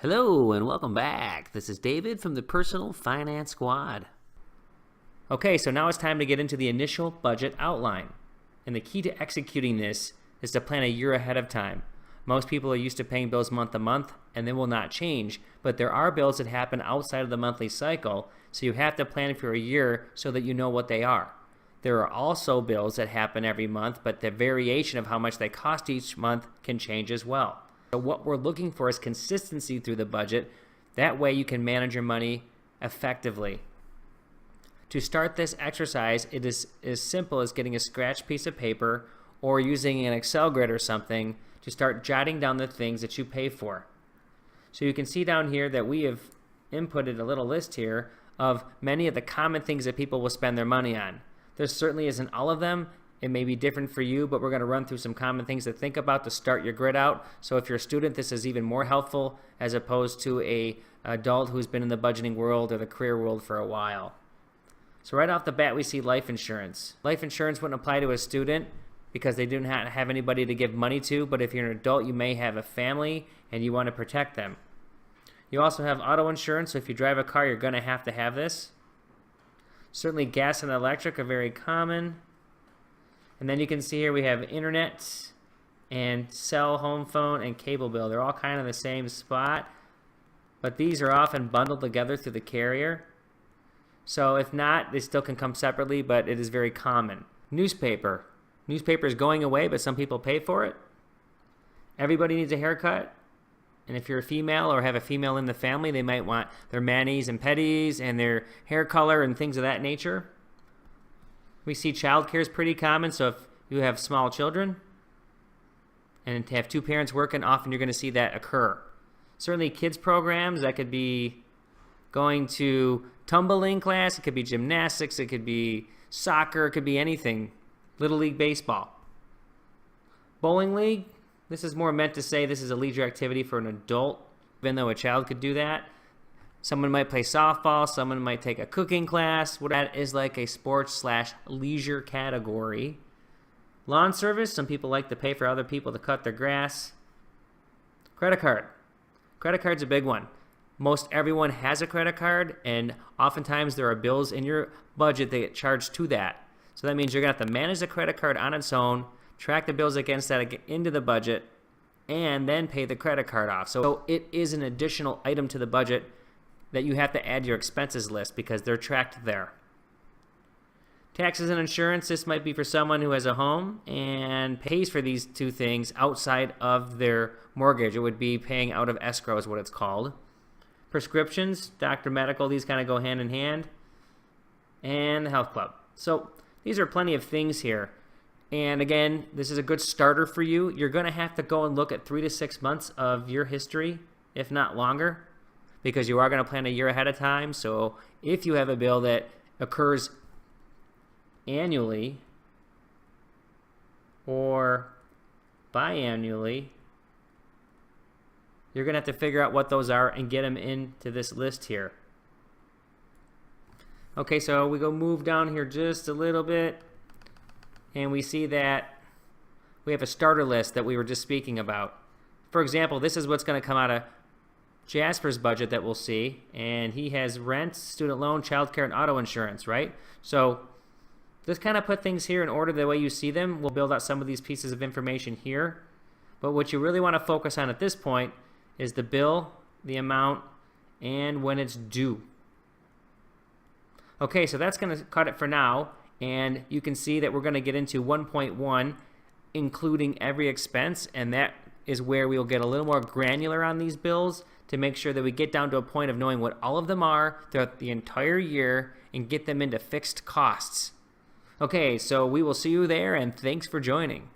Hello and welcome back. This is David from the Personal Finance Squad. Okay, so now it's time to get into the initial budget outline. And the key to executing this is to plan a year ahead of time. Most people are used to paying bills month to month and they will not change, but there are bills that happen outside of the monthly cycle, so you have to plan for a year so that you know what they are. There are also bills that happen every month, but the variation of how much they cost each month can change as well. So what we're looking for is consistency through the budget. That way you can manage your money effectively. To start this exercise, it is as simple as getting a scratch piece of paper or using an Excel grid or something to start jotting down the things that you pay for. So you can see down here that we have inputted a little list here of many of the common things that people will spend their money on. There certainly isn't all of them. It may be different for you, but we're going to run through some common things to think about to start your grid out. So if you're a student, this is even more helpful as opposed to an adult who's been in the budgeting world or the career world for a while. So right off the bat, we see life insurance. Life insurance wouldn't apply to a student because they do not have anybody to give money to, but if you're an adult, you may have a family and you want to protect them. You also have auto insurance, so if you drive a car, you're going to have this. Certainly gas and electric are very common. And then you can see here we have internet and cell, home phone, and cable bill. They're all kind of the same spot, but these are often bundled together through the carrier. So if not, they still can come separately, but it is very common. Newspaper. Newspaper is going away, but some people pay for it. Everybody needs a haircut. And if you're a female or have a female in the family, they might want their manis and pedis and their hair color and things of that nature. We see childcare is pretty common, so if you have small children and have two parents working, often you're going to see that occur. Certainly kids programs, that could be going to tumbling class, it could be gymnastics, it could be soccer, it could be anything. Little League Baseball. Bowling league, this is more meant to say this is a leisure activity for an adult, even though a child could do that. Someone might play softball, someone might take a cooking class. That is like a sports/leisure category. Lawn service, some people like to pay for other people to cut their grass. Credit card. Credit card's a big one. Most everyone has a credit card, and oftentimes there are bills in your budget that get charged to that. So that means you're going to have to manage the credit card on its own, track the bills against that into the budget, and then pay the credit card off. So it is an additional item to the budget that you have to add your expenses list because they're tracked there. Taxes and insurance, this might be for someone who has a home and pays for these two things outside of their mortgage. It would be paying out of escrow is what it's called. Prescriptions, doctor, medical, these kind of go hand in hand. And the health club. So these are plenty of things here. And again, this is a good starter for you. You're going to have to go and look at 3 to 6 months of your history, if not longer, because you are going to plan a year ahead of time. So if you have a bill that occurs annually or biannually, you're going to have to figure out what those are and get them into this list here. Okay, so we go move down here just a little bit, and we see that we have a starter list that we were just speaking about. For example, this is what's going to come out of Jasper's budget that we'll see, and he has rent, student loan, childcare, and auto insurance, right? So just kind of put things here in order the way you see them. We'll build out some of these pieces of information here, but what you really want to focus on at this point is the bill, the amount, and when it's due. Okay, so that's going to cut it for now, and you can see that we're going to get into 1.1, including every expense, and that is where we'll get a little more granular on these bills to make sure that we get down to a point of knowing what all of them are throughout the entire year and get them into fixed costs. Okay, so we will see you there, and thanks for joining.